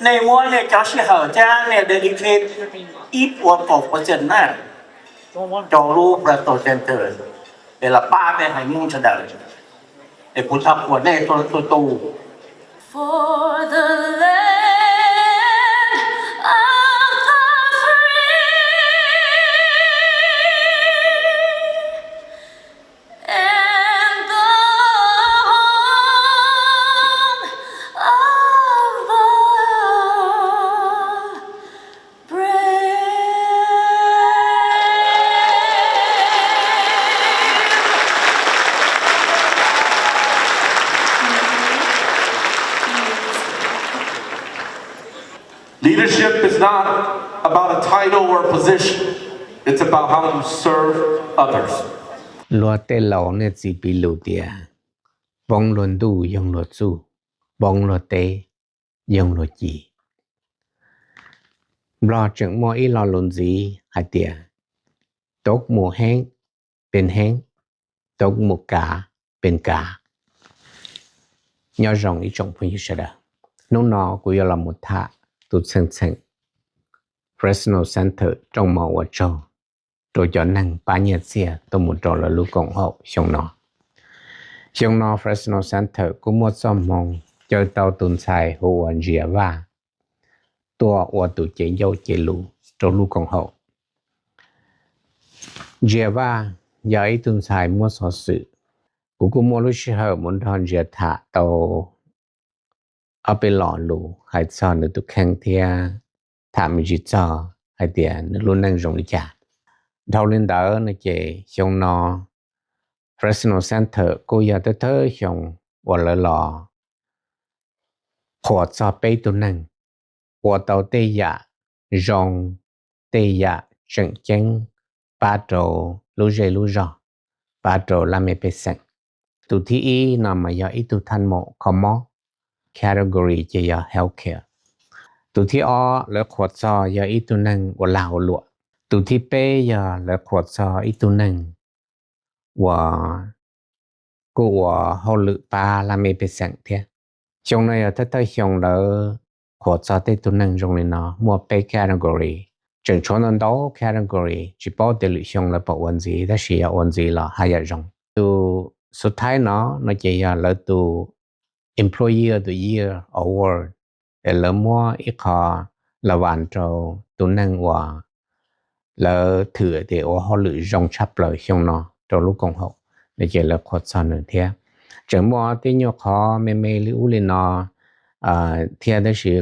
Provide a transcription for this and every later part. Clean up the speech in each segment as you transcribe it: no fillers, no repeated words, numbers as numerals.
Này mua này cho sự hở cha này dedicate ít work của chân nè cho lu Fresno Center để là ba bên hành mong cho đời để phụ thập của này tôi tu. For the land of the free and the home of the brave. Leadership is not about a title or a position. It's about how you serve others. Lo te lo ne zi pi lu tia. Bong luân du yong lo zu. Bong lo te yong lo ji. Lo chừng mo y lo luân zi hai tia. Tốt mùa hén bên hén. Tốt mùa cá bên cá. Nhớ rằng ý trọng phương như sẽ đà. Nó nó của yo là một thạ tụt sen Fresno Center trong màu Uatsaug rồi cho năng ba nhà xe tôi một trò là lưu cộng hộ xong nó Fresno Center cũng một xóm mong chơi tàu tuần xài hồ anh Gia Vang tua ở tụ chế dâu chế lũ trong lưu cộng hộ Gia Vang giờ ấy tuần xài mua sở sự cũng mua lúc xưa hở muốn thon Gia thả tàu ở bên lò lũ hay sao nữa tụ khang thia thả mình chỉ cho hay tiền nó luôn đang dùng để trả đầu lên đó nó chỉ xong nó Fresno Center cô giờ tới thơ xong và lỡ lò họ cho bê tụ năng và tàu tê dạ rong tê dạ trận chân ba trò lũ rò ba trò làm mê bê sẵn tụ thi ý nằm mà giờ ý tụ thanh mộ common category chỉ là healthcare tụ thi O lỡ khuất cho giờ ít tu năng và lào lụa tụ thi P giờ lỡ khuất cho ít tu năng và của hậu lự ba là mê bê sẵn thế trong này là tất xong lỡ khuất cho tê tu năng trong này nó mua P category chẳng cho nên đó category chỉ bảo để lựa xong là bảo vấn gì đó chỉ là vấn gì là hai giờ rộng tụ số thái nó chỉ là tụ Employee of the Year Award để lỡ mua ít họ là hoàn trâu tụ năng và lỡ thử để họ lựa dòng chấp lời xong nó trong lúc công hộ để chỉ là khuất son nữa thế chẳng mua tí nhau khó mê lưu lên nó thế đó là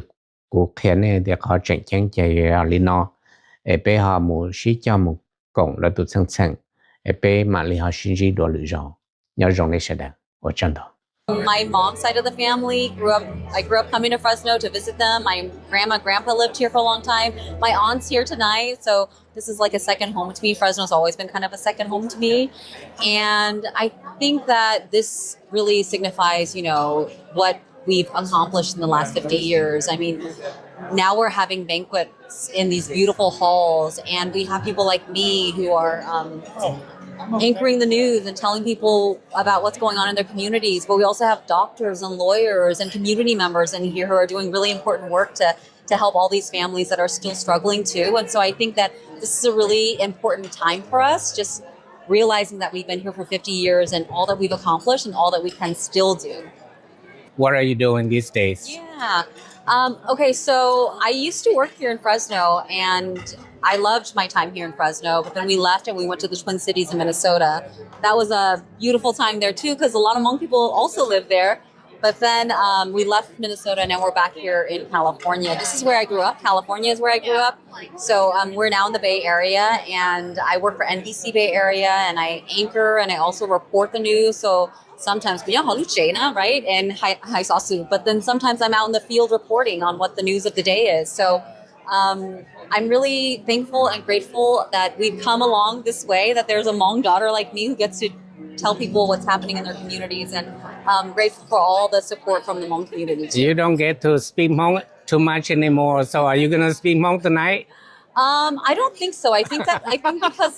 cuộc khen này để họ chẳng chẳng chạy lên nó bây họ muốn sĩ cho một cộng là tụ sẵn bây mà lý họ xin gì đồ lựa dòng nhớ dòng này sẽ đạt ở chân đó. My mom's side of the family I grew up coming to Fresno to visit them. My grandma and grandpa lived here for a long time. My aunt's here tonight, so this is like a second home to me. Fresno's always been kind of a second home to me. And I think that this really signifies, what we've accomplished in the last 50 years. I mean, now we're having banquets in these beautiful halls, and we have people like me who are anchoring the news and telling people about what's going on in their communities. But we also have doctors and lawyers and community members in here who are doing really important work to help all these families that are still struggling too. And so I think that this is a really important time for us, just realizing that we've been here for 50 years and all that we've accomplished and all that we can still do. What are you doing these days? Yeah. Okay, so I used to work here in Fresno, and I loved my time here in Fresno, but then we left and we went to the Twin Cities in Minnesota. That was a beautiful time there too, because a lot of Hmong people also live there. But then we left Minnesota, and now we're back here in California. This is where I grew up. California is where I grew up. So we're now in the Bay Area, and I work for NBC Bay Area, and I anchor, and I also report the news. So sometimes, right? And but then sometimes I'm out in the field reporting on what the news of the day is. So I'm really thankful and grateful that we've come along this way, that there's a Hmong daughter like me who gets to tell people what's happening in their communities, and I'm grateful for all the support from the Hmong community too. You don't get to speak Hmong too much anymore, so are you going to speak Hmong tonight? I don't think so. I think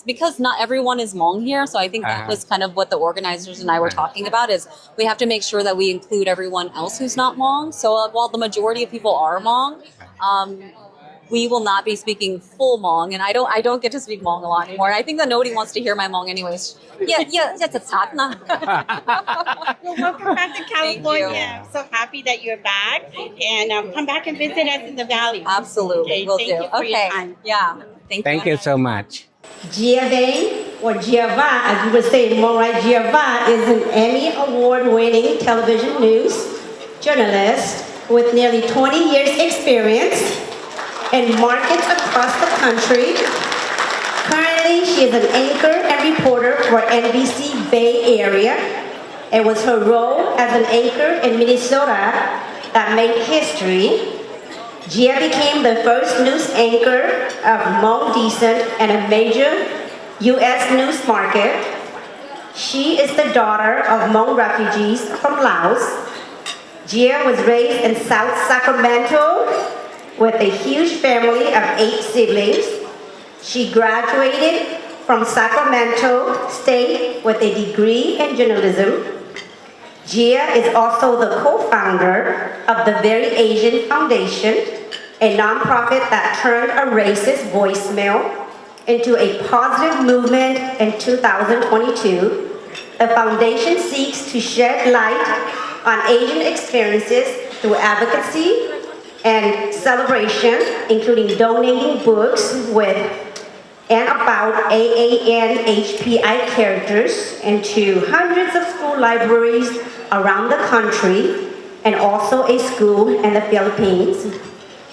because not everyone is Hmong here, so I think that was kind of what the organizers and I were talking about is we have to make sure that we include everyone else who's not Hmong. So while the majority of people are Hmong, we will not be speaking full Hmong, and I don't get to speak Hmong a lot anymore. And I think that nobody wants to hear my Hmong anyways. Yeah, that's a tat na. Well, welcome back to California. I'm so happy that you're back, and come back and visit us in the Valley. Absolutely, Okay, will thank do. you for your Okay, time. yeah, Thank you so much. Gia Vang, or Gia Vang, as you would say more right, Gia Vang is an Emmy Award-winning television news journalist with nearly 20 years experience in markets across the country. Currently, she is an anchor and reporter for NBC Bay Area. It was her role as an anchor in Minnesota that made history. Gia became the first news anchor of Hmong descent in a major U.S. news market. She is the daughter of Hmong refugees from Laos. Gia was raised in South Sacramento with a huge family of 8 siblings. She graduated from Sacramento State with a degree in journalism. Gia is also the co-founder of the Very Asian Foundation, a nonprofit that turned a racist voicemail into a positive movement in 2022. The foundation seeks to shed light on Asian experiences through advocacy and celebration, including donating books with and about AANHPI characters into hundreds of school libraries around the country and also a school in the Philippines.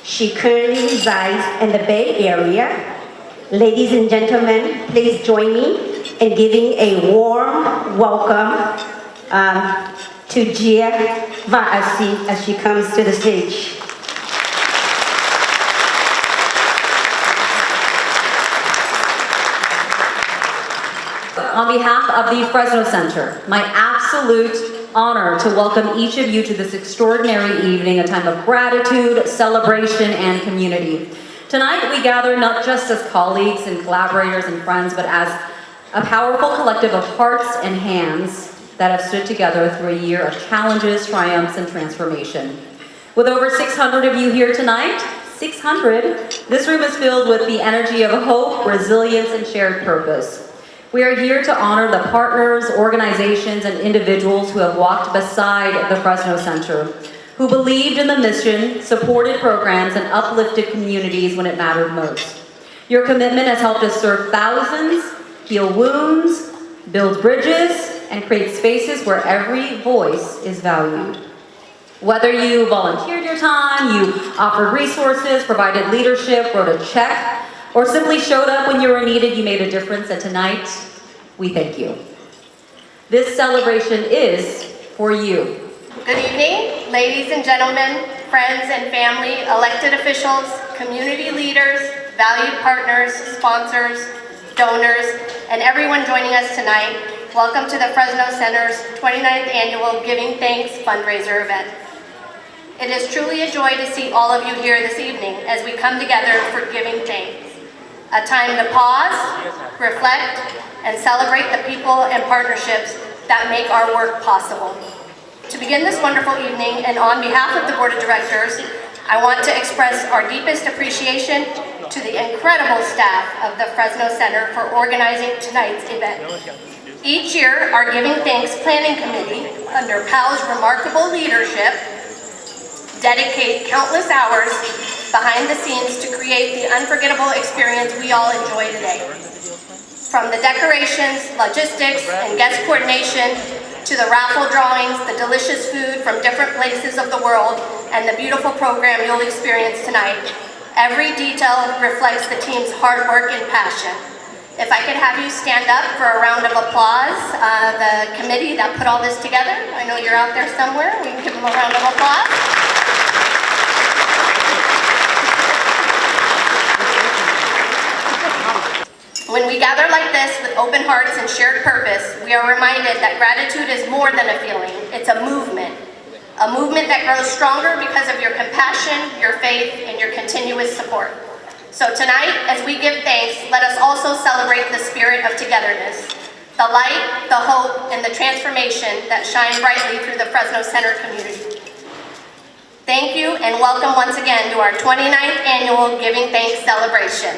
She currently resides in the Bay Area. Ladies and gentlemen, please join me in giving a warm welcome to Gia Vang as she comes to the stage. On behalf of the Fresno Center, my absolute honor to welcome each of you to this extraordinary evening, a time of gratitude, celebration, and community. Tonight, we gather not just as colleagues and collaborators and friends, but as a powerful collective of hearts and hands that have stood together through a year of challenges, triumphs, and transformation. With over 600 of you here tonight, 600, this room is filled with the energy of hope, resilience, and shared purpose. We are here to honor the partners, organizations, and individuals who have walked beside the Fresno Center, who believed in the mission, supported programs, and uplifted communities when it mattered most. Your commitment has helped us serve thousands, heal wounds, build bridges, and create spaces where every voice is valued. Whether you volunteered your time, you offered resources, provided leadership, wrote a check, or simply showed up when you were needed, you made a difference, and tonight, we thank you. This celebration is for you. Good evening, ladies and gentlemen, friends and family, elected officials, community leaders, valued partners, sponsors, donors, and everyone joining us tonight. Welcome to the Fresno Center's 29th Annual Giving Thanks fundraiser event. It is truly a joy to see all of you here this evening as we come together for giving thanks. A time to pause, reflect, and celebrate the people and partnerships that make our work possible. To begin this wonderful evening, and on behalf of the Board of Directors, I want to express our deepest appreciation to the incredible staff of the Fresno Center for organizing tonight's event. Each year, our Giving Thanks Planning Committee, under PAL's remarkable leadership, dedicate countless hours behind the scenes to create the unforgettable experience we all enjoy today. From the decorations, logistics, and guest coordination, to the raffle drawings, the delicious food from different places of the world, and the beautiful program you'll experience tonight, every detail reflects the team's hard work and passion. If I could have you stand up for a round of applause, the committee that put all this together, I know you're out there somewhere, we can give them a round of applause. When we gather like this with open hearts and shared purpose, we are reminded that gratitude is more than a feeling, it's a movement that grows stronger because of your compassion, your faith, and your continuous support. So tonight, as we give thanks, let us also celebrate the spirit of togetherness, the light, the hope, and the transformation that shine brightly through the Fresno Center community. Thank you and welcome once again to our 29th annual Giving Thanks celebration.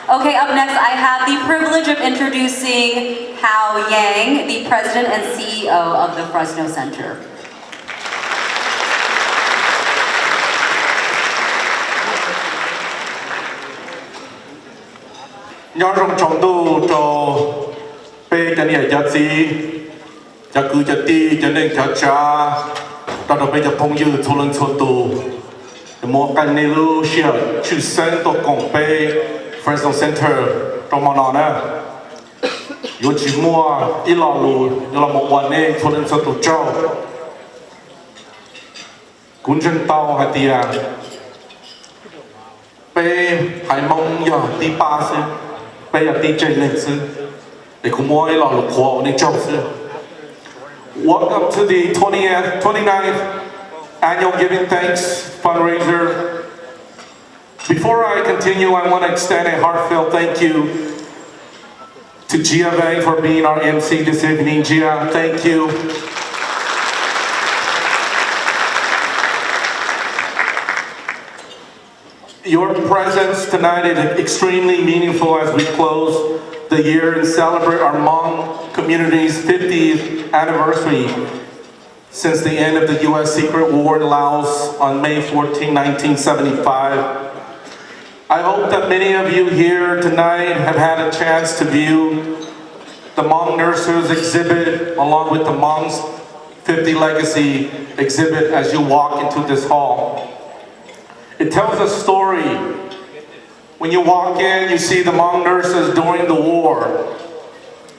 Okay, up next I have the privilege of introducing Hao Yang, the President and CEO of the Fresno Center. Nhớ rong trọng tu cho bê cho nhà gia sĩ cho cứ cho ti cho nên cho cha cho nó bây giờ phong dư thu lên số tu một cái này lu xia chữ sen tổ công bê Fresno Center trong món nọ nè yo chỉ mua ít lò lù yo là mộtวันnày thu lên số tu cho cũng chân tao hay tia bê hay mong giờ ti ba xí bây giờ đi chơi nên sư để cùng mua cái lò lục khóa nên trâu sư. Welcome to the 29th annual Giving Thanks fundraiser. Before I continue, I want to extend a heartfelt thank you to Gia Vang for being our MC this evening. Gia, thank you. Your presence tonight is extremely meaningful as we close the year and celebrate our Hmong community's 50th anniversary since the end of the U.S. secret war in Laos on May 14, 1975. I hope that many of you here tonight have had a chance to view the Hmong Nurses exhibit along with the Hmong's 50 Legacy exhibit as you walk into this hall. It tells a story. When you walk in, you see the Hmong nurses during the war.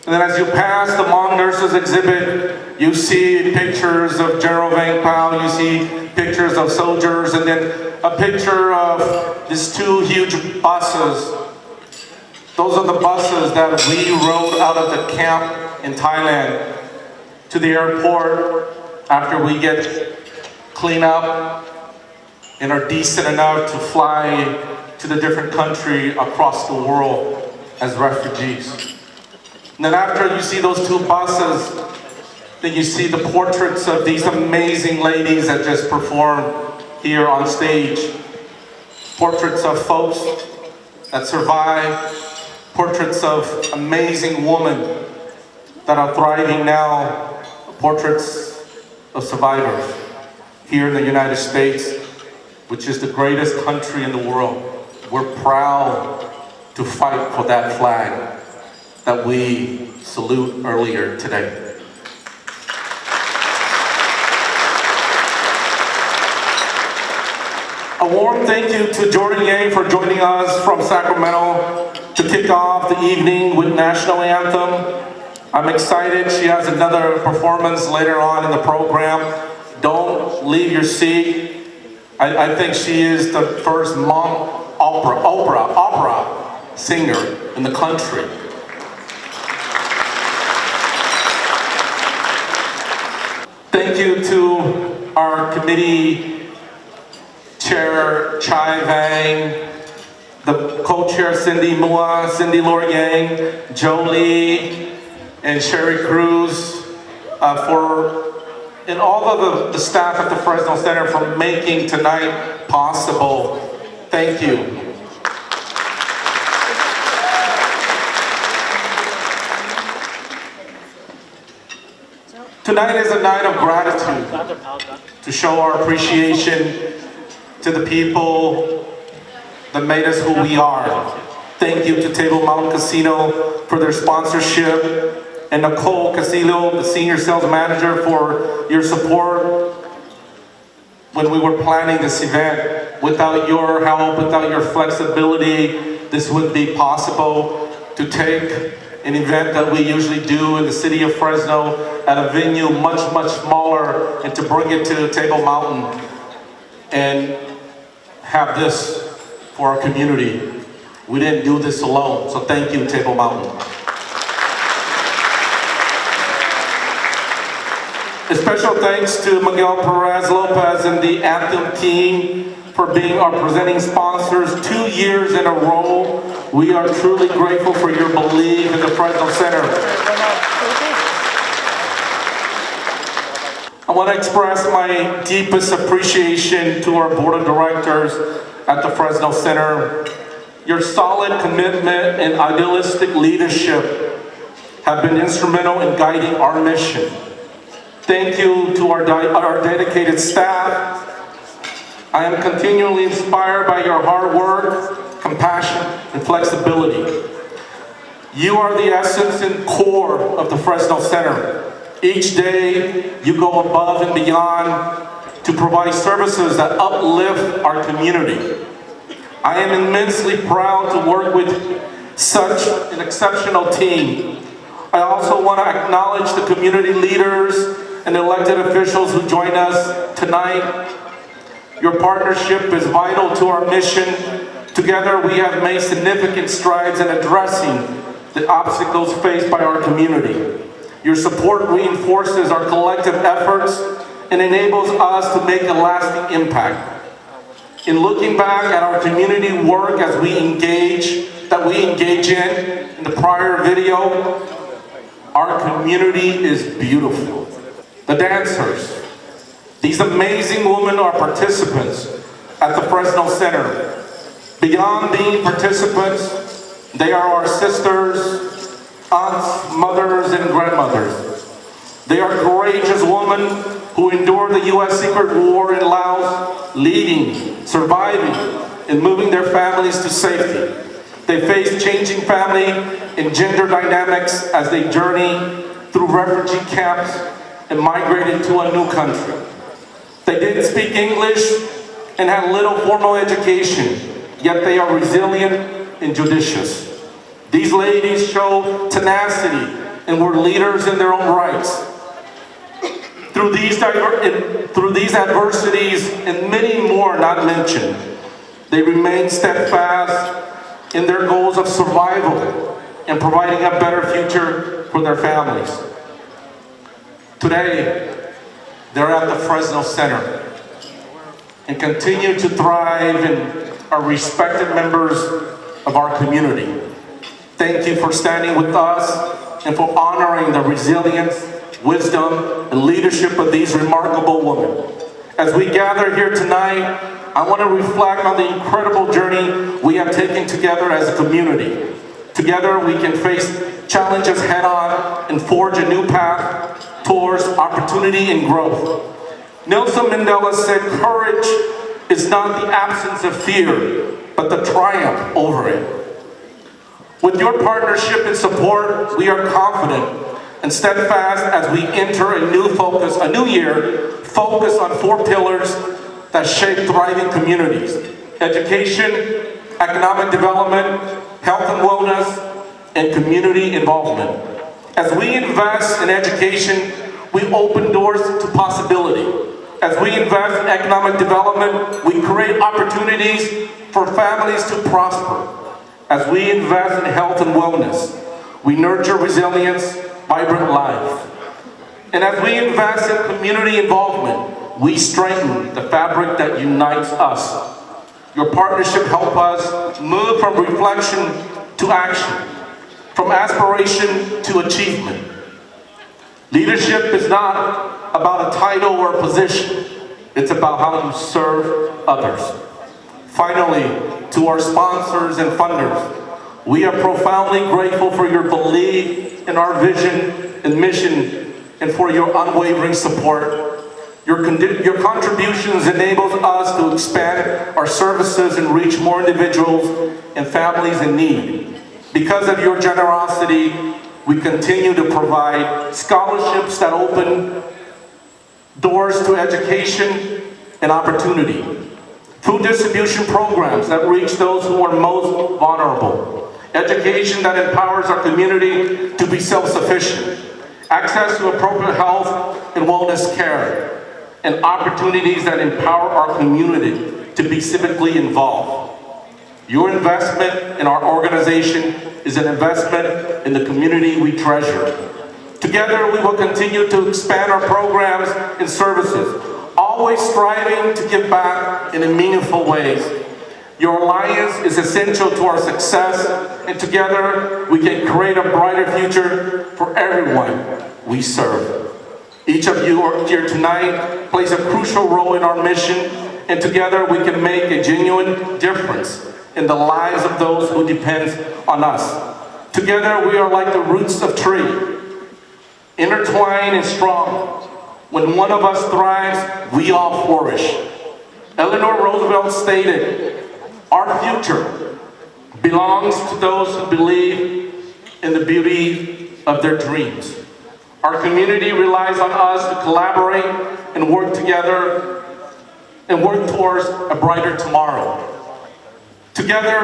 And then as you pass the Hmong nurses exhibit, you see pictures of General Vang Pao, you see pictures of soldiers, and then a picture of these two huge buses. Those are the buses that we rode out of the camp in Thailand to the airport after we get cleaned up and are decent enough to fly to the different country across the world as refugees. And then after you see those two buses, then you see the portraits of these amazing ladies that just performed here on stage. Portraits of folks that survived, portraits of amazing women that are thriving now, portraits of survivors here in the United States, which is the greatest country in the world. We're proud to fight for that flag. that we salute earlier today. A warm thank you to Jordan Yang for joining us from Sacramento to kick off the evening with National Anthem. I'm excited. She has another performance later on in the program. Don't leave your seat. I think she is the first Hmong opera singer in the country. Thank you to our committee chair, Gia Vang, the co-chair, Cindy Mua, Cindy Lor Yang, Jolie, and Sherry Cruz, and all of the staff at the Fresno Center for making tonight possible. Thank you. Tonight is a night of gratitude to show our appreciation to the people that made us who we are. Thank you to Table Mountain Casino for their sponsorship, and Nicole Casillo, the Senior Sales Manager, for your support when we were planning this event. Without your help, without your flexibility, this wouldn't be possible to take an event that we usually do in the city of Fresno at a venue much, much smaller, and to bring it to Table Mountain and have this for our community. We didn't do this alone, so thank you, Table Mountain. A special thanks to Miguel Perez Lopez and the Anthem team for being our presenting sponsors 2 years in a row. We are truly grateful for your belief in the Fresno Center. I want to express my deepest appreciation to our board of directors at the Fresno Center. Your solid commitment and idealistic leadership have been instrumental in guiding our mission. Thank you to our dedicated staff. I am continually inspired by your hard work, compassion, and flexibility. You are the essence and core of the Fresno Center. Each day, you go above and beyond to provide services that uplift our community. I am immensely proud to work with such an exceptional team. I also want to acknowledge the community leaders and elected officials who joined us tonight. Your partnership is vital to our mission. Together, we have made significant strides in addressing the obstacles faced by our community. Your support reinforces our collective efforts and enables us to make a lasting impact. In looking back at our community work as we engage in the prior video, our community is beautiful. The dancers, these amazing women are participants at the Fresno Center. Beyond being participants, they are our sisters, aunts, mothers, and grandmothers. They are courageous women who endured the U.S. Secret War in Laos, leading, surviving, and moving their families to safety. They faced changing family and gender dynamics as they journeyed through refugee camps and migrated to a new country. They didn't speak English and had little formal education, yet they are resilient and judicious. These ladies show tenacity and were leaders in their own rights. Through these adversities and many more not mentioned, they remain steadfast in their goals of survival and providing a better future for their families. Today, they're at the Fresno Center and continue to thrive and are respected members of our community. Thank you for standing with us and for honoring the resilience, wisdom, and leadership of these remarkable women. As we gather here tonight, I want to reflect on the incredible journey we have taken together as a community. Together, we can face challenges head-on and forge a new path towards opportunity and growth. Nelson Mandela said, "Courage is not the absence of fear, but the triumph over it." With your partnership and support, we are confident and steadfast as we enter a new year focused on 4 pillars that shape thriving communities: education, economic development, health and wellness, and community involvement. As we invest in education, we open doors to possibility. As we invest in economic development, we create opportunities for families to prosper. As we invest in health and wellness, we nurture resilience, vibrant life. And as we invest in community involvement, we strengthen the fabric that unites us. Your partnership helps us move from reflection to action, from aspiration to achievement. Leadership is not about a title or a position. It's about how you serve others. Finally, to our sponsors and funders, we are profoundly grateful for your belief in our vision and mission and for your unwavering support. Your contributions enable us to expand our services and reach more individuals and families in need. Because of your generosity, we continue to provide scholarships that open doors to education and opportunity, food distribution programs that reach those who are most vulnerable, education that empowers our community to be self-sufficient, access to appropriate health and wellness care, and opportunities that empower our community to be civically involved. Your investment in our organization is an investment in the community we treasure. Together, we will continue to expand our programs and services, always striving to give back in meaningful ways. Your alliance is essential to our success, and together we can create a brighter future for everyone we serve. Each of you here tonight plays a crucial role in our mission, and together we can make a genuine difference in the lives of those who depend on us. Together we are like the roots of tree, intertwined and strong. When one of us thrives, we all flourish. Eleanor Roosevelt stated, "Our future belongs to those who believe in the beauty of their dreams." Our community relies on us to collaborate and work together and work towards a brighter tomorrow. Together,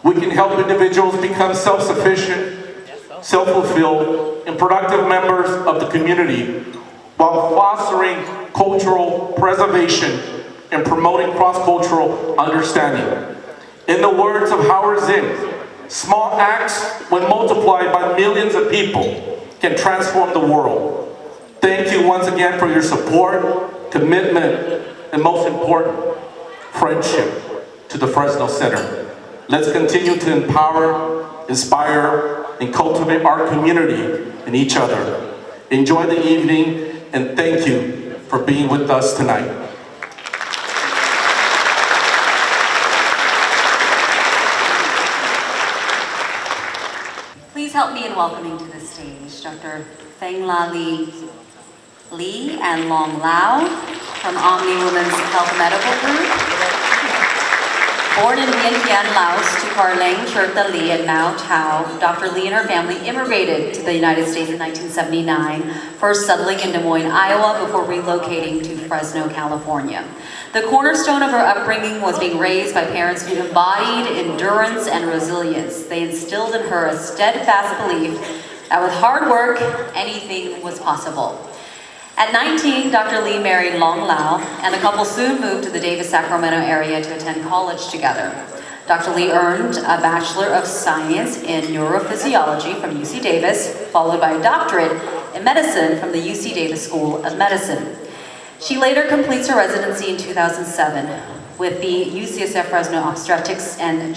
we can help individuals become self-sufficient, self-fulfilled, and productive members of the community while fostering cultural preservation and promoting cross-cultural understanding. In the words of Howard Zinn, small acts, when multiplied by millions of people, can transform the world. Thank you once again for your support, commitment, and most important, friendship to the Fresno Center. Let's continue to empower, inspire, and cultivate our community and each other. Enjoy the evening, and thank you for being with us tonight. Please help me in welcoming to the stage Dr. Feng La Lee and Long Lao from Omni Women's Health Medical Group. Born in Vientiane, Laos, to Karleng, Cherta Lee, and Mao Tao, Dr. Lee and her family immigrated to the United States in 1979, first settling in Des Moines, Iowa, before relocating to Fresno, California. The cornerstone of her upbringing was being raised by parents who embodied endurance and resilience. They instilled in her a steadfast belief that with hard work, anything was possible. At 19, Dr. Lee married Long Lao, and the couple soon moved to the Davis-Sacramento area to attend college together. Dr. Lee earned a Bachelor of Science in Neurophysiology from UC Davis, followed by a doctorate in medicine from the UC Davis School of Medicine. She later completes her residency in 2007 with the UCSF Fresno Obstetrics and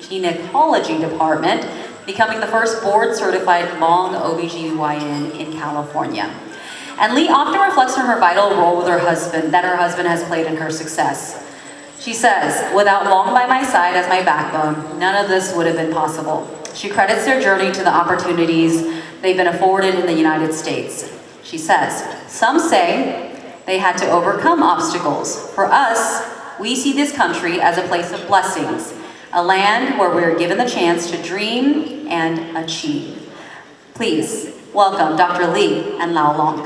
Gynecology Department, becoming the first board-certified long OBGYN in California. And Lee often reflects on her vital role with her husband that her husband has played in her success. She says, "Without Long by my side as my backbone, none of this would have been possible." She credits their journey to the opportunities they've been afforded in the United States. She says, "Some say they had to overcome obstacles. For us, we see this country as a place of blessings, a land where we're given the chance to dream and achieve. Please welcome Dr. Lee and Lao Long.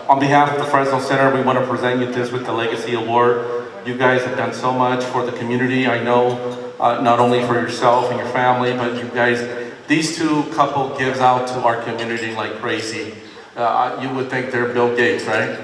On behalf of the Fresno Center, we want to present you this with the Legacy Award. You guys have done so much for the community. I know not only for yourself and your family, but you guys, these two couple gives out to our community like crazy. You would think they're Bill Gates, right?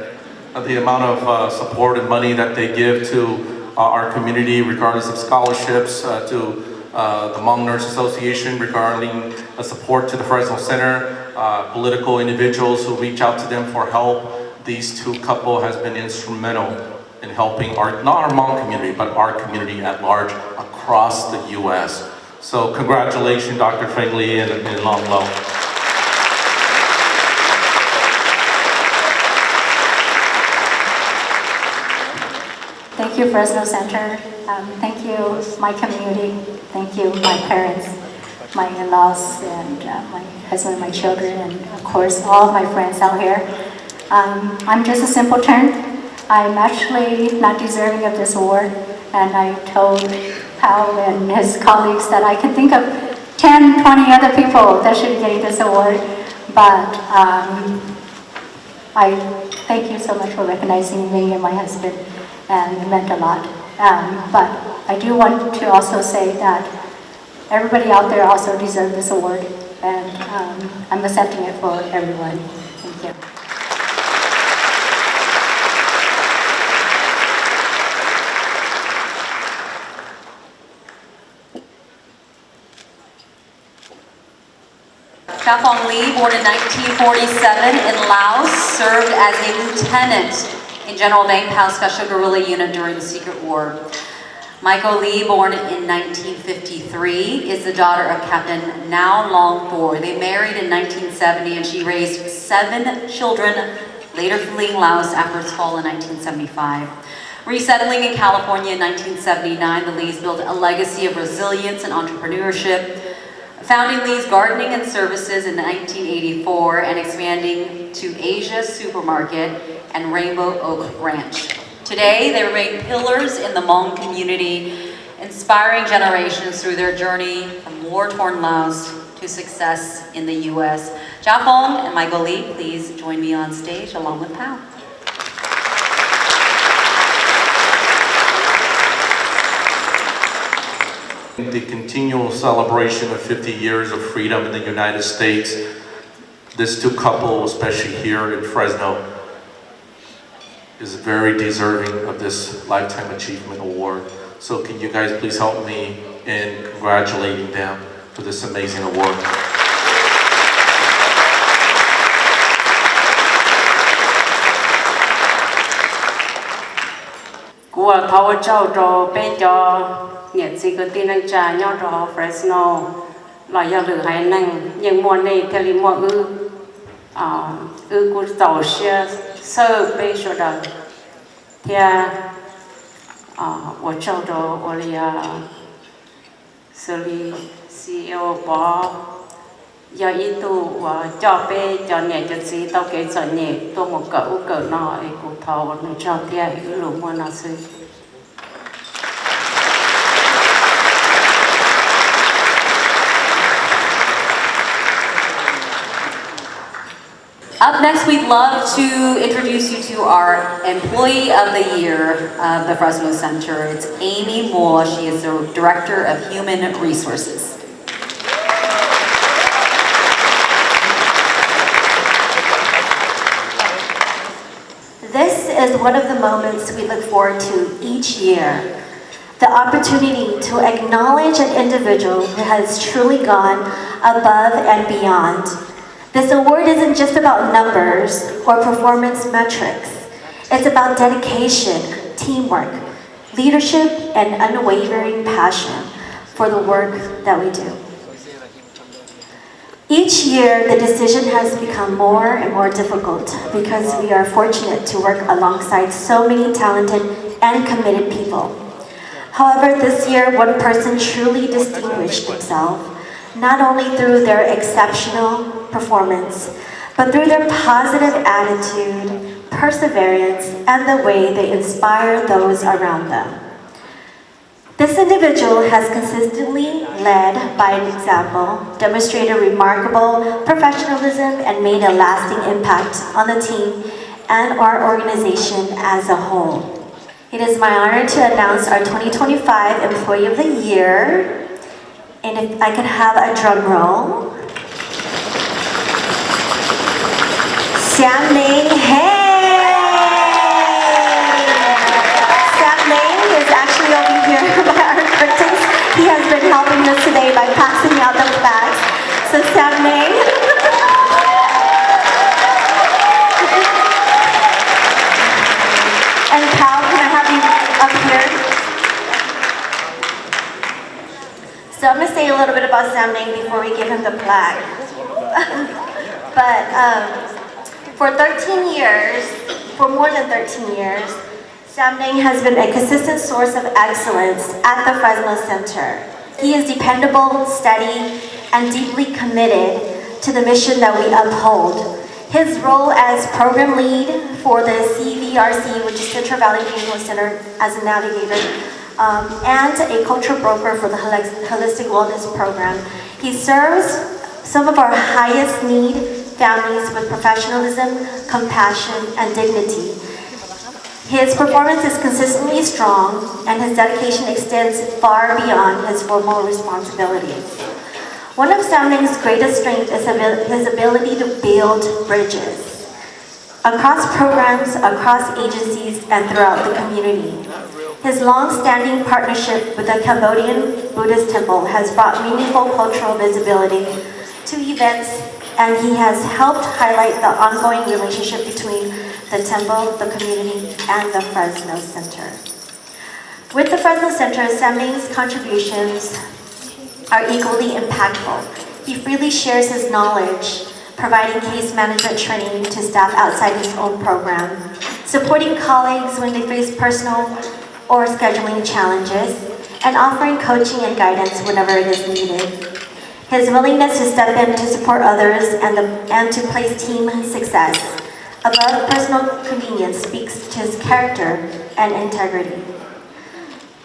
The amount of support and money that they give to our community, regardless of scholarships, to the Hmong Nurse Association regarding support to the Fresno Center, political individuals who reach out to them for help. These two couple has been instrumental in helping not our Hmong community, but our community at large across the U.S. So congratulations, Dr. Feng Li and Long Lo. Thank you, Fresno Center. Thank you, my community. Thank you, my parents, my in-laws, and my husband and my children, and of course, all of my friends out here. I'm just a simpleton. I'm actually not deserving of this award, and I told Pao and his colleagues that I can think of 10, 20 other people that should be getting this award, but I thank you so much for recognizing me and my husband, and it meant a lot. But I do want to also say that everybody out there also deserves this award, and I'm accepting it for everyone. Thank you. Gia Vang Lee, born in 1947 in Laos, served as a lieutenant in General Vang Pao's Special Guerrilla Unit during the Secret War. Michael Lee, born in 1953, is the daughter of Captain Now Long Tho. They married in 1970 and she raised 7 children, later fleeing Laos after its fall in 1975. Resettling in California in 1979, the Lees built a legacy of resilience and entrepreneurship, founding Lee's Gardening and Services in 1984 and expanding to Asia Supermarket and Rainbow Oak Ranch. Today, they remain pillars in the Hmong community, inspiring generations through their journey from war-torn Laos to success in the U.S. Gia Vang and Michael Lee, please join me on stage along with Pao. The continual celebration of 50 years of freedom in the United States, this two couple, especially here in Fresno, is very deserving of this Lifetime Achievement Award. So can you guys please help me in congratulating them for this amazing award. Của thầu châu trò bên cho nhiệt sĩ cái tin anh trà nhau trò Fresno là do lửa hai năng nhưng mùa này theo lý mùa của tàu xe sơ bê số đó thì của châu trò của lý xử lý CEO bỏ do ý tu cho bê cho nhẹ cho sĩ tàu kế sở nhẹ tôi một cỡ nó của thầu nó cho thì lũ mùa nó sư. Up next, we'd love to introduce you to our Employee of the Year of the Fresno Center. It's Amy Moore. She is the Director of Human Resources. This is one of the moments we look forward to each year. The opportunity to acknowledge an individual who has truly gone above and beyond. This award isn't just about numbers or performance metrics. It's about dedication, teamwork, leadership, and unwavering passion for the work that we do. Each year, the decision has become more and more difficult because we are fortunate to work alongside so many talented and committed people. However, this year, one person truly distinguished himself, not only through their exceptional performance, but through their positive attitude, perseverance, and the way they inspire those around them. This individual has consistently led by an example, demonstrated remarkable professionalism, and made a lasting impact on the team and our organization as a whole. It is my honor to announce our 2025 Employee of the Year. And if I could have a drum roll. Sam Ming, hey! Sam Ming is actually over here by our curtains. He has been helping us today by passing out the flags. So Sam Ming. And Cal, can I have you up here? So I'm going to say a little bit about Sam Ming before we give him the plaque. But for more than 13 years, Sam Ming has been a consistent source of excellence at the Fresno Center. He is dependable, steady, and deeply committed to the mission that we uphold. His role as program lead for the CVRC, which is Central Valley Regional Center, as a navigator, and a cultural broker for the Holistic Wellness Program. He serves some of our highest need families with professionalism, compassion, and dignity. His performance is consistently strong, and his dedication extends far beyond his formal responsibilities. One of Sam Ming's greatest strengths is his ability to build bridges across programs, across agencies, and throughout the community. His long-standing partnership with the Cambodian Buddhist temple has brought meaningful cultural visibility to events, and he has helped highlight the ongoing relationship between the temple, the community, and the Fresno Center. With the Fresno Center, Sam Ming's contributions are equally impactful. He freely shares his knowledge, providing case management training to staff outside his own program, supporting colleagues when they face personal or scheduling challenges, and offering coaching and guidance whenever it is needed. His willingness to step in to support others and to place team success above personal convenience speaks to his character and integrity.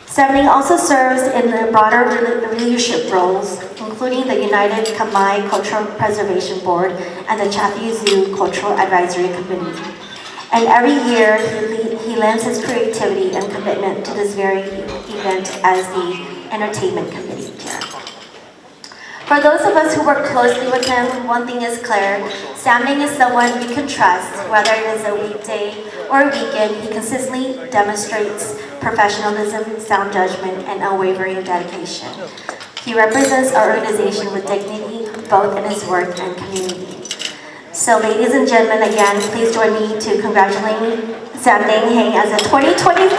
Sam Ming also serves in the broader leadership roles, including the United Khmer Cultural Preservation Board and the Xyoo Cultural Advisory Committee. And every year, he lends his creativity and commitment to this very event as the Entertainment Committee Chair. For those of us who work closely with him, one thing is clear. Sam Ming is someone we can trust, whether it is a weekday or a weekend. He consistently demonstrates professionalism, sound judgment, and unwavering dedication. He represents our organization with dignity, both in his work and community. So ladies and gentlemen, again, please join me to congratulate Sam Ming Heng as a 2025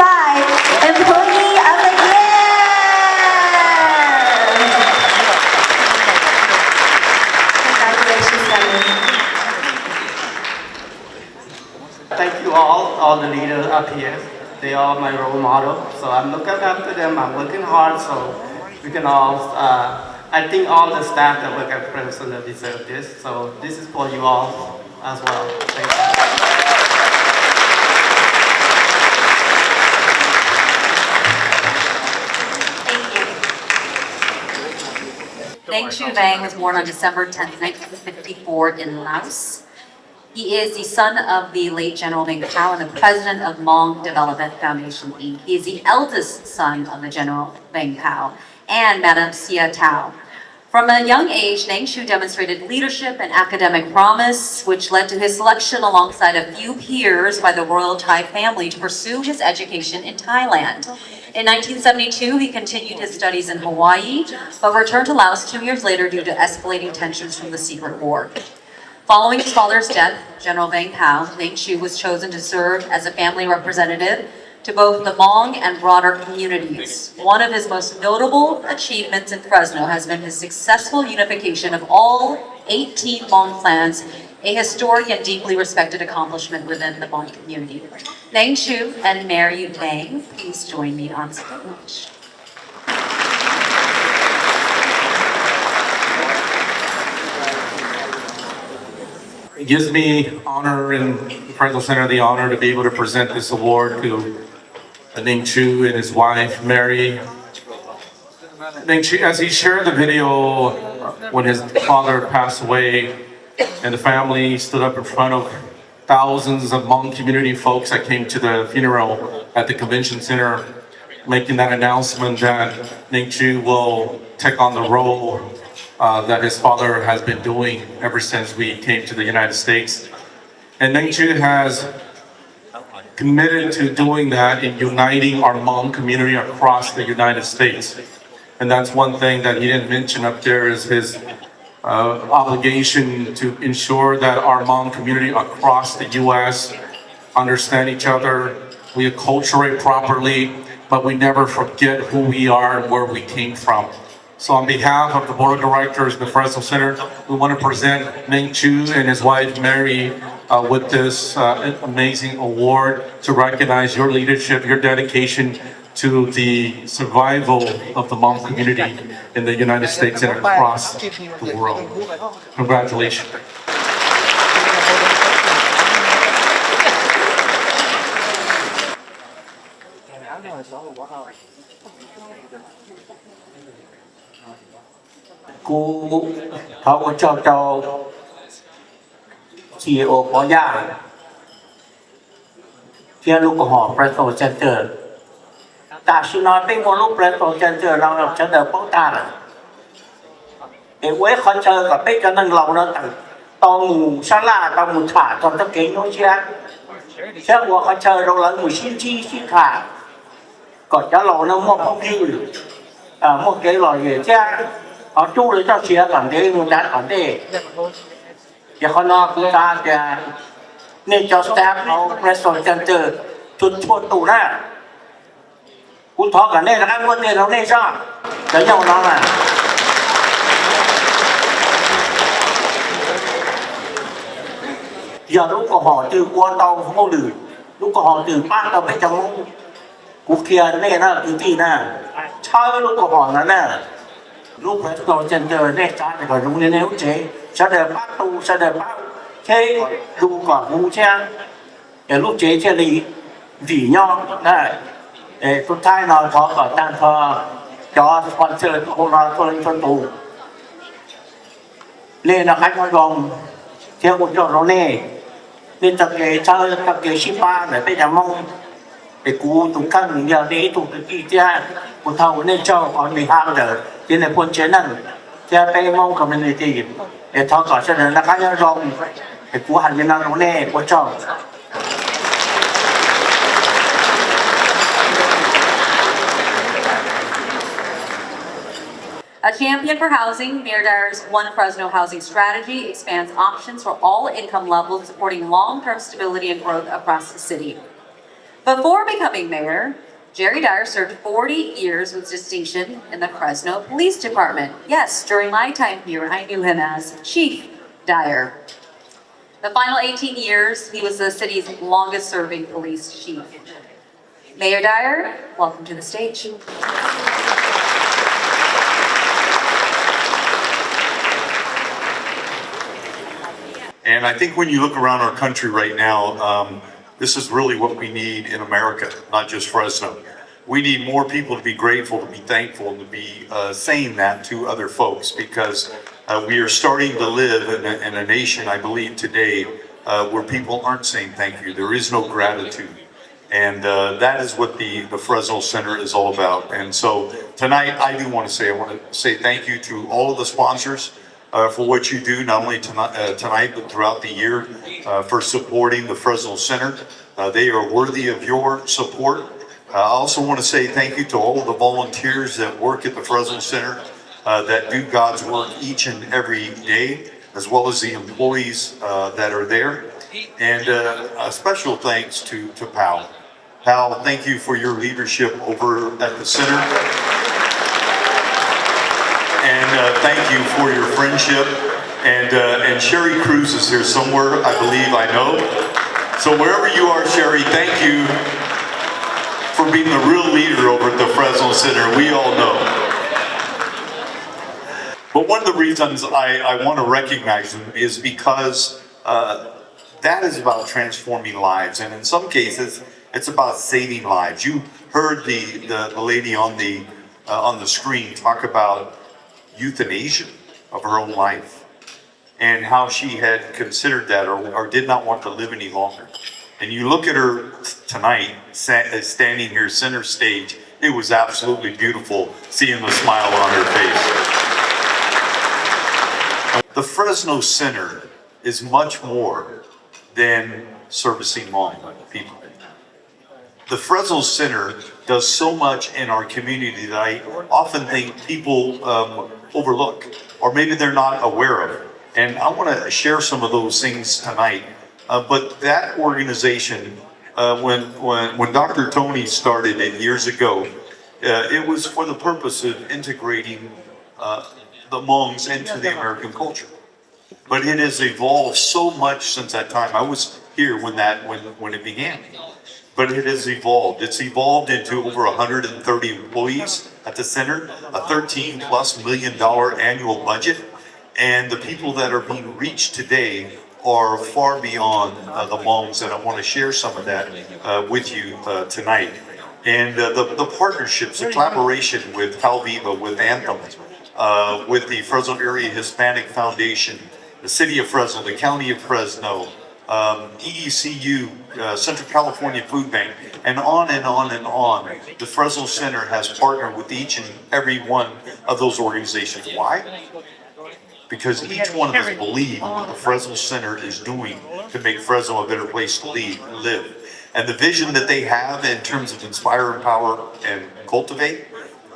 Employee of the Year! Congratulations, Sam Ming. Thank you all the leaders up here. They are my role model. So I'm looking after them. I'm working hard so we can all, I think all the staff that work at Fresno deserve this. So this is for you all as well. Thank Gia Vang was born on December 10, 1954 in Laos. He is the son of the late General Vang Pao and the president of Hmong Development Foundation, Inc. He is the eldest son of the General Vang Pao and Madam Sia Tao. From a young age, Xyoo demonstrated leadership and academic promise, which led to his selection alongside a few peers by the royal Thai family to pursue his education in Thailand. In 1972, he continued his studies in Hawaii, but returned to Laos 2 years later due to escalating tensions from the secret war. Following his father's death, General Vang Pao, Xyoo was chosen to serve as a family representative to both the Hmong and broader communities. One of his most notable achievements in Fresno has been his successful unification of all 18 Hmong clans, a historic and deeply respected accomplishment within the Hmong community. Xyoo and Mayor Dyer, please join me on stage. It gives me honor and the Fresno Center the honor to be able to present this award to Ning Xyoo and his wife, Mary. Ning Xyoo, as he shared the video when his father passed away, and the family stood up in front of thousands of Hmong community folks that came to the funeral at the convention center, making that announcement that Ning Xyoo will take on the role that his father has been doing ever since we came to the United States. And Ning Xyoo has committed to doing that in uniting our Hmong community across the United States. And that's one thing that he didn't mention up there is his obligation to ensure that our Hmong community across the U.S. understand each other, we acculturate properly, but we never forget who we are and where we came from. So on behalf of the Board of Directors of the Fresno Center, we want to present Ning Xyoo and his wife Mary with this amazing award to recognize your leadership, your dedication to the survival of the Hmong community in the United States and across the world. Congratulations. Cô thảo có cho CEO có gia phía lúc của họ Fresno Center ta xin nói với một lúc Fresno Centerเราเราจะเดินป้องกันเอ้เว้ยคอนเสิร์ตกับเป็นกันนั่งเราเนาะตองหมู่ซาลาตองหมู่ฉาตองตะเกียงน้องเชียเชื่อว่าคอนเสิร์ตเราหลังหมู่ชิ้นชี้ชิ้นขาก่อนจะเราเนาะมั่วพกยืดมั่วเกยหล่อเหยื่อhọ chúเลยเจ้าเชียร์ก่อนเด้มึงดันก่อนเด้เดี๋ยวเขานอกคือการจะนี่เจ้าสตาฟเขาเรสโซนเซ็นเตอร์จุดชวนตู่หน้าคุณทอกันเนี่ยนะครับวันนี้เราเนี่ยชอบจะเย้าน้องอ่ะgiờ lúc của họ từ quan tàu không có lử lúc của họ từ ba tàu bên trong cuộc kia này nó từ tí nè chơi lúc của họ là nè lúc phải tôi chân trời này cha thì phải đúng đến nếu chế sẽ để bắt tu sẽ để bắt chế dù còn ngu trang để lúc chế chế lý vì nhau này để tôi thay nó có ở tan thờ cho sponsor của nó tôi lên phân tù nên là khách nói gồm theo một chỗ nó nè nên tập cái chơi tập cái ship ba để bây giờ mong để cú tụng căng giờ đấy tụng cái gì ra một thầu nên cho còn bị ham rồi cho nên quân chiến năng cho cái mong community để thọ cỏ cho nên là các nhân rong để cú hành nhân năng nó nè quân cho. A champion for housing, Mayor Dyer's One Fresno housing strategy expands options for all income levels, supporting long-term stability and growth across the city. Before becoming mayor, Jerry Dyer served 40 years with distinction in the Fresno Police Department. Yes, during my time here, I knew him as Chief Dyer. The final 18 years, he was the city's longest-serving police chief. Mayor Dyer, welcome to the stage. And I think when you look around our country right now, this is really what we need in America, not just Fresno. We need more people to be grateful, to be thankful, and to be saying that to other folks, because we are starting to live in a nation, I believe today, where people aren't saying thank you. There is no gratitude. And that is what the Fresno Center is all about. And so tonight, I want to say thank you to all of the sponsors for what you do, not only tonight, but throughout the year, for supporting the Fresno Center. They are worthy of your support. I also want to say thank you to all of the volunteers that work at the Fresno Center, that do God's work each and every day, as well as the employees that are there. And a special thanks to Pal. Pal, thank you for your leadership over at the center. And thank you for your friendship. And Sherry Cruz is here somewhere, I believe, I know. So wherever you are, Sherry, thank you for being the real leader over at the Fresno Center. We all know. But one of the reasons I want to recognize them is because that is about transforming lives, and in some cases, it's about saving lives. You heard the lady on the screen talk about euthanasia of her own life, and how she had considered that or did not want to live any longer. And you look at her tonight, standing here center stage, it was absolutely beautiful seeing the smile on her face. The Fresno Center is much more than servicing Hmong people. The Fresno Center does so much in our community that I often think people overlook, or maybe they're not aware of. And I want to share some of those things tonight. But that organization, when Dr. Tony started it years ago, it was for the purpose of integrating the Hmongs into the American culture. But it has evolved so much since that time. I was here when it began. But it has evolved. It's evolved into over 130 employees at the center, a $13+ million annual budget, and the people that are being reached today are far beyond the Hmongs, and I want to share some of that with you tonight. And the partnerships, the collaboration with Calviva, with Anthem, with the Fresno Area Hispanic Foundation, the City of Fresno, the County of Fresno, EECU, Central California Food Bank, and on and on and on. The Fresno Center has partnered with each and every one of those organizations. Why? Because each one of us believe what the Fresno Center is doing to make Fresno a better place to live. And the vision that they have in terms of inspire, empower, and cultivate,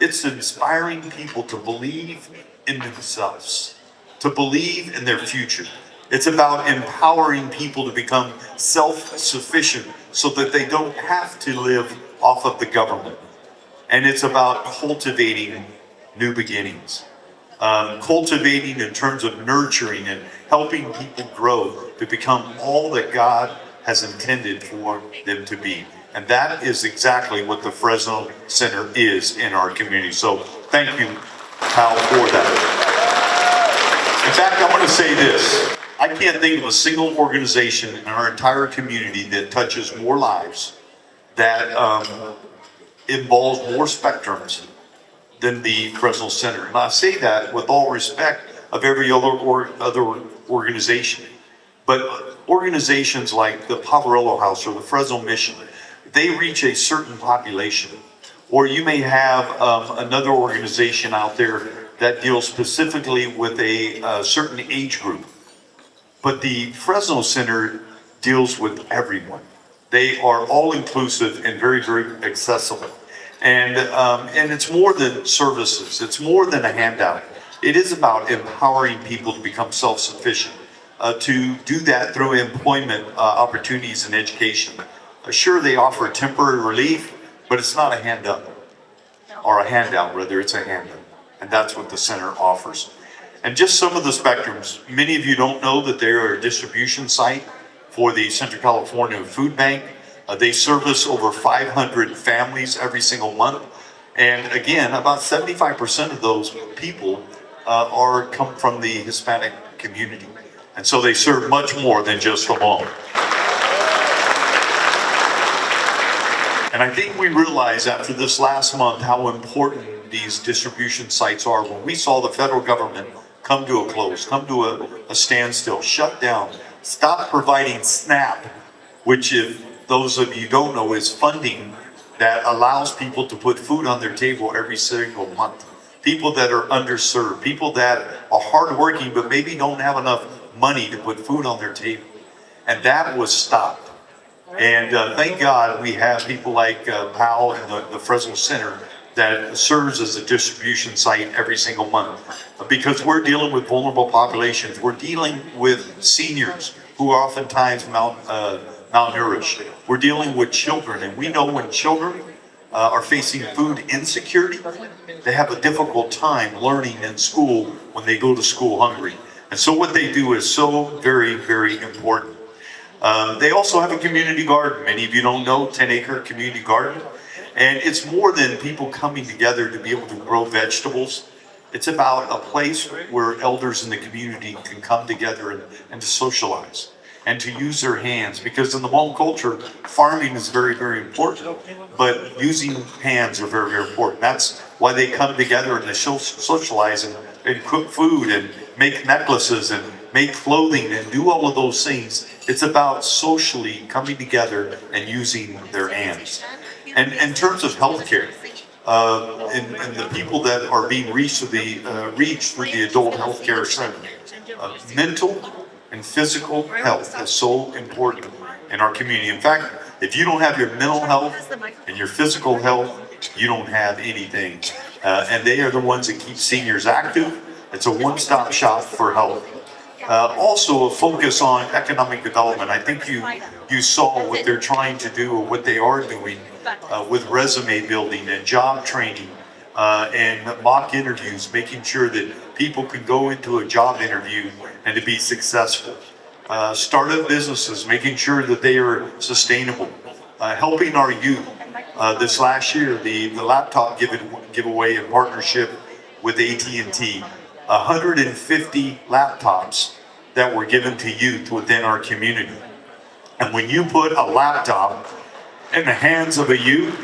it's inspiring people to believe in themselves, to believe in their future. It's about empowering people to become self-sufficient so that they don't have to live off of the government. And it's about cultivating new beginnings. Cultivating in terms of nurturing and helping people grow to become all that God has intended for them to be. And that is exactly what the Fresno Center is in our community. So thank you, Hal, for that. In fact, I want to say this. I can't think of a single organization in our entire community that touches more lives, that involves more spectrums than the Fresno Center. And I say that with all respect of every other organization. But organizations like the Poverello House or the Fresno Mission, they reach a certain population. Or you may have another organization out there that deals specifically with a certain age group. But the Fresno Center deals with everyone. They are all inclusive and very, very accessible. And it's more than services. It's more than a handout. It is about empowering people to become self-sufficient, to do that through employment opportunities and education. Sure, they offer temporary relief, but it's not a handout, or a handout, rather, it's a handout. And that's what the center offers. And just some of the spectrums. Many of you don't know that they're a distribution site for the Central California Food Bank. They service over 500 families every single month. And again, about 75% of those people come from the Hispanic community. And so they serve much more than just the Hmong. And I think we realized after this last month how important these distribution sites are. When we saw the federal government come to a close, come to a standstill, shut down, stop providing SNAP, which if those of you don't know is funding that allows people to put food on their table every single month. People that are underserved, people that are hardworking but maybe don't have enough money to put food on their table. And that was stopped. And thank God we have people like Powell and the Fresno Center that serves as a distribution site every single month. Because we're dealing with vulnerable populations. We're dealing with seniors who are oftentimes malnourished. We're dealing with children, and we know when children are facing food insecurity, they have a difficult time learning in school when they go to school hungry. And so what they do is so very, very important. They also have a community garden. Many of you don't know, 10-acre community garden. And it's more than people coming together to be able to grow vegetables. It's about a place where elders in the community can come together and to socialize. and to use their hands, because in the Hmong culture, farming is very, very important, but using hands are very, very important. That's why they come together and they socialize and cook food and make necklaces and make clothing and do all of those things. It's about socially coming together and using their hands. And in terms of healthcare, and the people that are being reached through the adult healthcare center, mental and physical health is so important in our community. In fact, if you don't have your mental health and your physical health, you don't have anything. And they are the ones that keep seniors active. It's a one-stop shop for health. Also a focus on economic development. I think you saw what they're trying to do, or what they are doing with resume building and job training and mock interviews, making sure that people can go into a job interview and to be successful. Startup businesses, making sure that they are sustainable. Helping our youth. This last year, the laptop giveaway in partnership with AT&T, 150 laptops that were given to youth within our community. And when you put a laptop in the hands of a youth,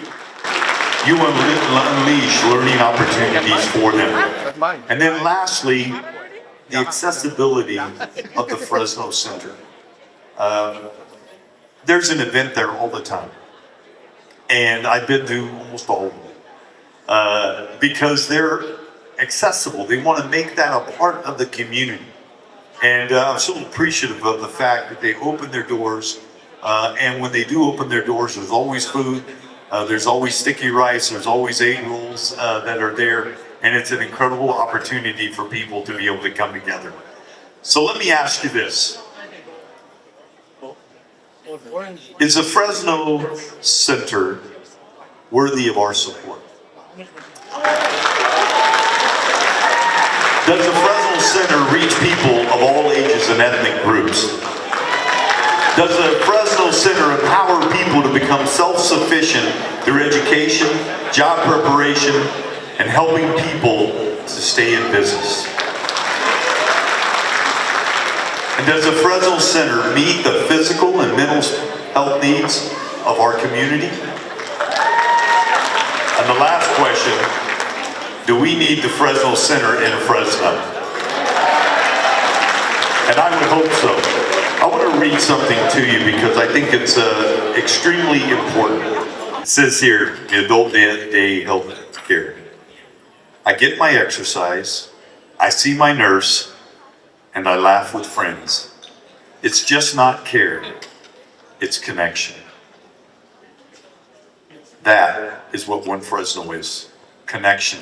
you unleash learning opportunities for them. And then lastly, the accessibility of the Fresno Center. There's an event there all the time. And I've been to almost all of them. Because they're accessible. They want to make that a part of the community. And I'm so appreciative of the fact that they open their doors. And when they do open their doors, there's always food. There's always sticky rice. There's always egg rolls that are there. And it's an incredible opportunity for people to be able to come together. So let me ask you this. Is the Fresno Center worthy of our support? Does the Fresno Center reach people of all ages and ethnic groups? Does the Fresno Center empower people to become self-sufficient through education, job preparation, and helping people to stay in business? And does the Fresno Center meet the physical and mental health needs of our community? And the last question, do we need the Fresno Center in Fresno? And I would hope so. I want to read something to you because I think it's extremely important. It says here, the Adult Day Health Care. I get my exercise, I see my nurse, and I laugh with friends. It's just not care, it's connection. That is what One Fresno is, connection.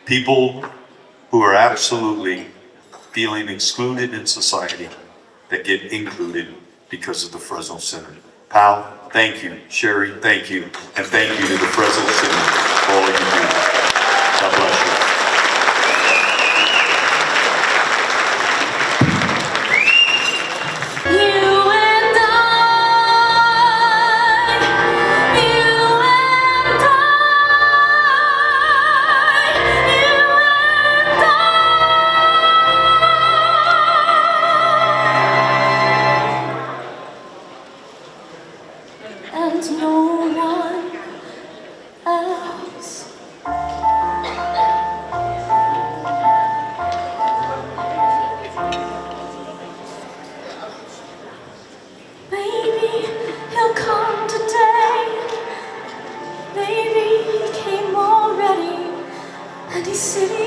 People who are absolutely feeling excluded in society that get included because of the Fresno Center. Pal, thank you. Sherry, thank you. And thank you to the Fresno Center for all you do. God bless you. And no one else. Maybe he'll come today. Maybe he came already, and he's sitting